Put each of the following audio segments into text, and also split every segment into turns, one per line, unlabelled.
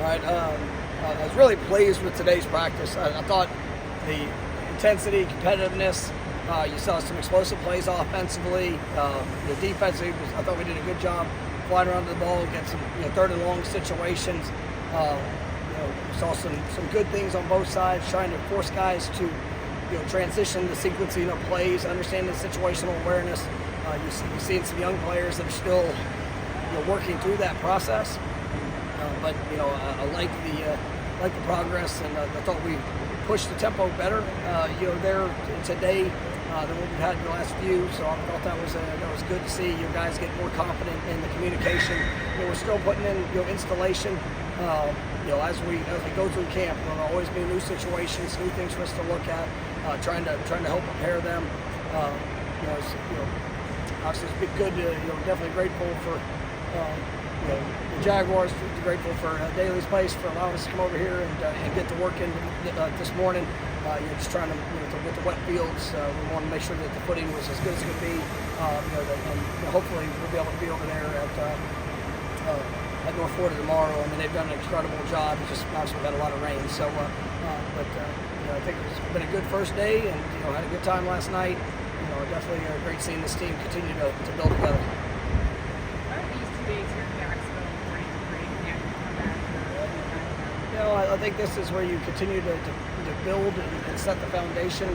right. I was really pleased with today's practice. I thought the intensity, competitiveness, you saw some explosive plays offensively. The defensively, I thought we did a good job flying around the ball, get some third and long situations. Saw some good things on both sides, trying to force guys to transition the sequencing of plays, understanding the situational awareness. You're seeing some young players that are still working through that process. But I like the progress, and I thought we pushed the tempo better. There today than what we've had in the last few. So I thought that was good to see. You guys get more confident in the communication. We're still putting in installation. As we go through camp, there'll always be new situations, new things for us to look at. Trying to help prepare them. Obviously it's been good. Definitely grateful for the Jaguars. Grateful for Daly's Place for allowing us to come over here and get to work in this morning. Just trying to with the wet fields. We want to make sure that the footing was as good as it could be. And hopefully we'll be able to be over there at North Florida tomorrow. I mean, they've done an incredible job. It's just obviously we've had a lot of rain. So, I think it's been a good first day, and had a good time last night. Definitely great seeing this team continue to build together.
What are these 2 days here in Jacksonville before
I think this is where you continue to build and set the foundation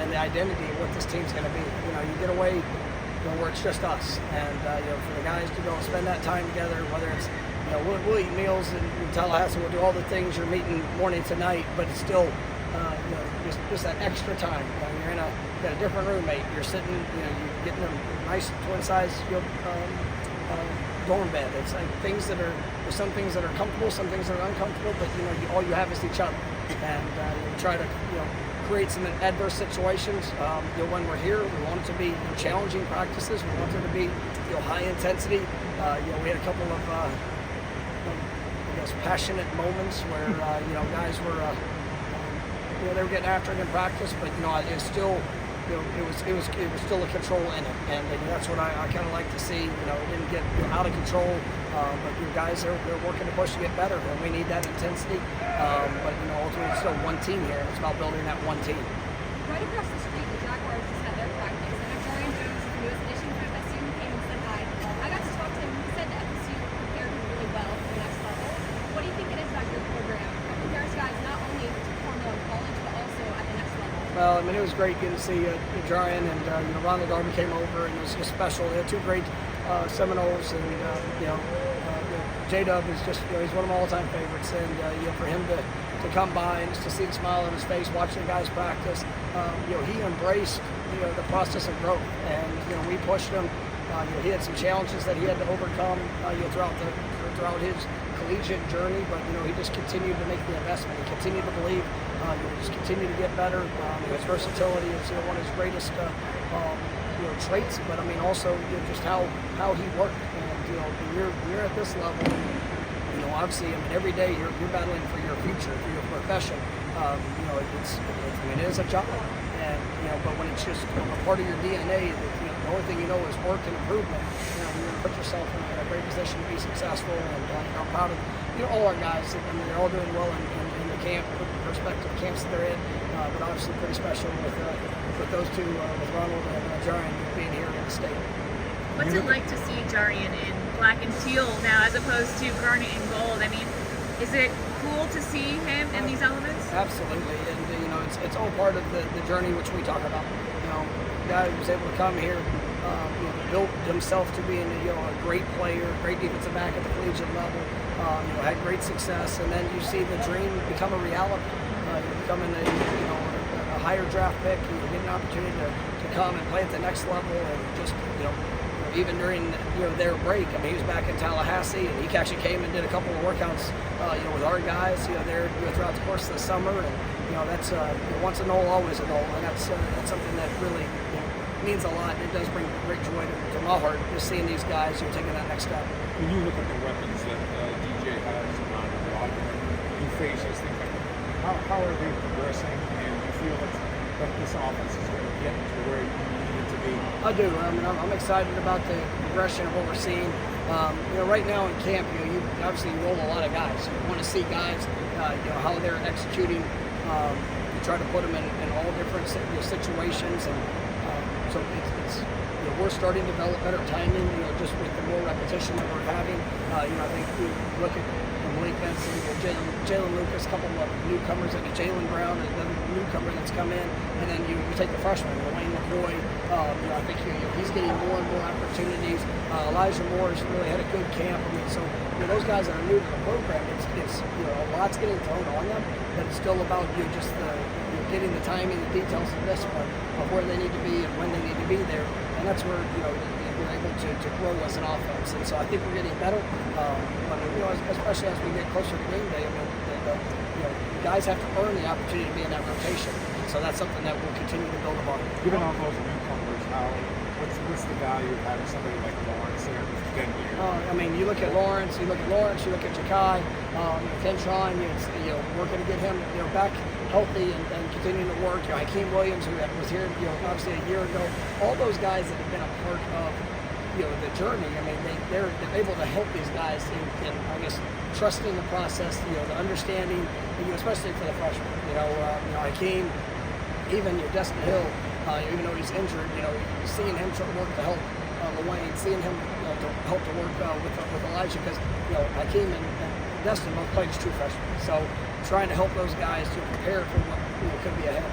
and the identity of what this team's going to be. You get away where it's just us, and for the guys to go and spend that time together, whether it's we'll eat meals in Tallahassee, we'll do all the things you're meeting morning to night, but it's still just that extra time. You're in got a different roommate. You're sitting, you're getting a nice twin size dorm bed. It's like there's some things that are comfortable, some things that are uncomfortable, but all you have is each other, and you try to create some adverse situations. When we're here, we want it to be challenging practices. We want it to be high intensity. We had a couple of passionate moments where guys were they were getting after it in practice, but it's still it was still a control in it, and that's what I kind of like to see. It didn't get out of control, but your guys they're working to push to get better, and we need that intensity. But ultimately it's still one team here. It's about building that one team.
Right across the street, the Jaguars just had their practice, and Azareye'h is the newest addition to them. I see him came and said hi. I got to talk to him. He said that FSU prepared him really well for the next level. What do you think it is about your program that prepares guys not only to perform well in college, but also at the next level?
Well, I mean, it was great getting to see Azareye'h and Ronald Darby came over, and it was just special. They had two great Seminoles, and J-Dub is just he's one of my all-time favorites, and for him to come by and just to see the smile on his face, watching the guys practice, he embraced the process of growth, and we pushed him. He had some challenges that he had to overcome throughout his collegiate journey, but he just continued to make the investment. He continued to believe. He just continued to get better. His versatility is one of his greatest traits, but I mean also just how he worked. And you're at this level. Obviously, I mean, every day you're battling for your future, for your profession. It is a job, and but when it's just a part of your DNA, the only thing is work and improvement. You're going to put yourself in a great position to be successful, and I'm proud of all our guys. I mean, they're all doing well in the camp, respective camps that they're in, but obviously pretty special with those two, with Ronald and Azareye'h being here in the state.
What's it like to see Azareye'h in black and teal now as opposed to garnet and gold? I mean, is it cool to see him in these elements?
Absolutely, and it's all part of the journey which we talk about. The guy who was able to come here, built himself to being a great player, great defensive back at the collegiate level. Had great success, and then you see the dream become a reality. You're becoming a higher draft pick. You get an opportunity to come and play at the next level, and just even during their break. I mean, he was back in Tallahassee, and he actually came and did a couple of workouts with our guys there throughout the course of the summer, and that's once a goal, always a goal, and that's something that really means a lot. It does bring great joy to my heart just seeing these guys taking that next step.
When you look at the weapons that DJ has around the block, he faces things like how are they progressing, and you feel that this offense is going to get to where you need it to be?
I do. I mean, I'm excited about the progression of what we're seeing. Right now in camp, you obviously roll a lot of guys. You want to see guys, how they're executing. You try to put them in all different situations, and so it's we're starting to develop better timing. Just with the more repetition that we're having. I think we look at Malik Benson, Jalen Lucas, a couple of newcomers, like Jalen Brown, another newcomer that's come in, and then you take the freshman, Wayne McCoy. I think he's getting more and more opportunities. Elijah Moore has really had a good camp. So those guys that are new to the program, it's a lot's getting thrown on them, but it's still about just getting the timing, the details of this one, of where they need to be and when they need to be there, and that's where we're able to grow as an offense. And so I think we're getting better. But especially as we get closer to game day, the guys have to earn the opportunity to be in that rotation. So that's something that we'll continue to build upon.
Given all those newcomers, what's the value of having somebody like Lawrence there who's been here?
You look at Lawrence, you look at Jakai, Kentron, working to get him, back healthy and continuing to work. Hakeem Williams, who was here, obviously a year ago. All those guys that have been a part of, the journey. They're able to help these guys in I guess, trusting the process, the understanding, especially for the freshmen. Hakeem, even Destin Hill, even though he's injured, seeing him try to work to help Lawayne, seeing him to help to work with Elijah, because Hakeem and Destin both played as true freshmen. So trying to help those guys to prepare for what could be ahead.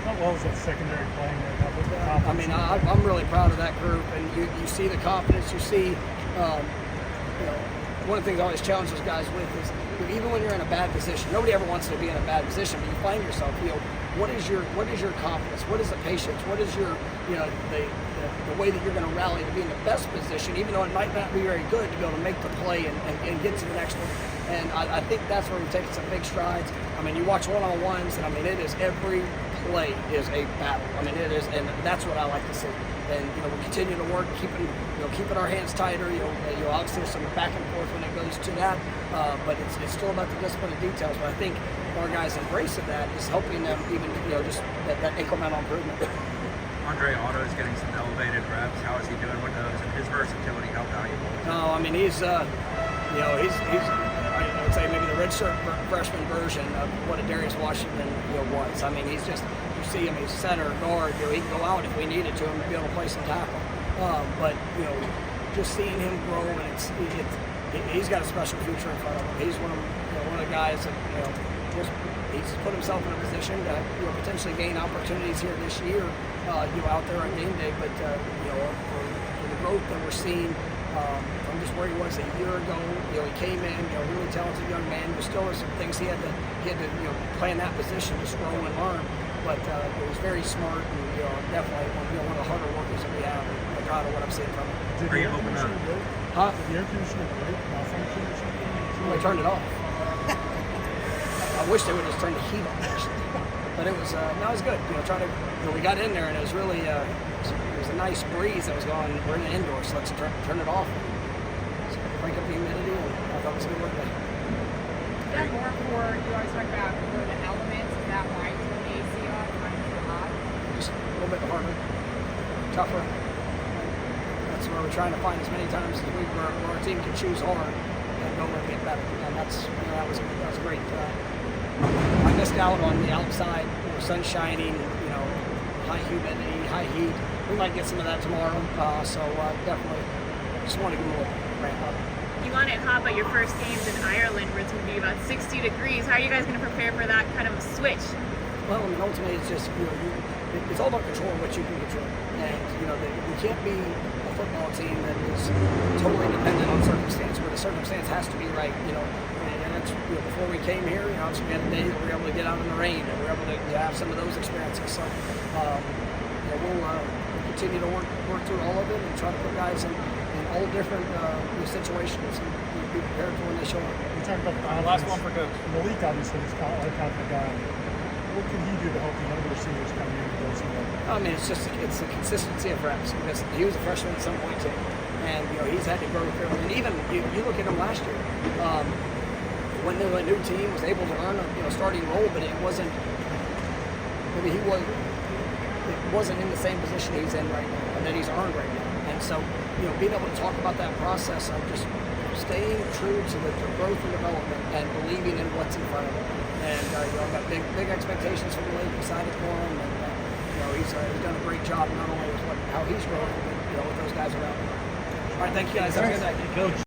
How well is that secondary playing right now? With the confidence?
I'm really proud of that group, and you see the confidence. You see, one of the things I always challenge those guys with is, even when you're in a bad position, nobody ever wants to be in a bad position, but you find yourself, what is your confidence? What is the patience? What is your, the way that you're going to rally to be in the best position, even though it might not be very good, to be able to make the play and get to the next one. And I think that's where we've taken some big strides. You watch one-on-ones, and it is every play is a battle. It is, and that's what I like to see. And we continue to work, keeping our hands tighter. Obviously there's some back and forth when it goes to that, but it's still about the discipline and details. But I think our guys' embrace of that is helping them even just that incremental improvement.
Andre Otto is getting some elevated reps. How is he doing with those? And his versatility, how valuable is it?
No, he's I would say maybe the redshirt freshman version of what a Darius Washington was. He's just, you see him, he's center, guard. He can go out if we needed to him to be able to play some tackle. But just seeing him grow, and he's got a special future in front of him. He's one of the guys that he's put himself in a position to potentially gain opportunities here this year, out there on game day. But for the growth that we're seeing. From just where he was a year ago, he came in, really talented young man. There still are some things he had to play in that position, just grow and learn. But he was very smart, and definitely one of the harder workers that we have. I'm proud of what I'm seeing from him.
Did the air conditioner break?
Huh?
Did the air conditioner break? Malfunction or something?
They turned it off. I wish they would have just turned the heat on, actually. But it was good. We got in there, and it was really it was a nice breeze that was going. We're in the indoors, so let's turn it off. So crank up the humidity, and I thought it was a good work day.
Is that more for, you always talk about for the elements, is that why you turn the AC off when it's hot?
Just a little bit harder, tougher. That's where we're trying to find as many times as where our team can choose hard and go and get better. And that's that was great. I missed out on the outside, sun shining, high humidity, high heat. We might get some of that tomorrow, so definitely just want to get a little ramp up.
You want it hot, but your first game's in Ireland, where it's going to be about 60 degrees. How are you guys going to prepare for that kind of a switch?
Well, ultimately, it's just it's all about controlling what you can control, and we can't be a football team that is totally dependent on circumstance, where the circumstance has to be right. And that's before we came here. Obviously, we had a day that we were able to get out in the rain, and we were able to have some of those experiences. So we'll continue to work through all of it and try to put guys in all different situations and be prepared for when they show up.
You talked about the
Last one for Coach.
Malik obviously is a confident guy. What can he do to help the younger receivers coming into those?
It's the consistency of reps, because he was a freshman at some point too, and he's had to grow through. And even you look at him last year, when the new team was able to earn a starting role, but it wasn't. Maybe it wasn't in the same position he's in right now, and that he's earned right now. And so being able to talk about that process of just staying true to the growth and development and believing in what's in front of him. And I've got big expectations from the league, excited for him, and he's done a great job not only with how he's grown, but with those guys around him. All right, thank you guys. Have a good night.
Coach.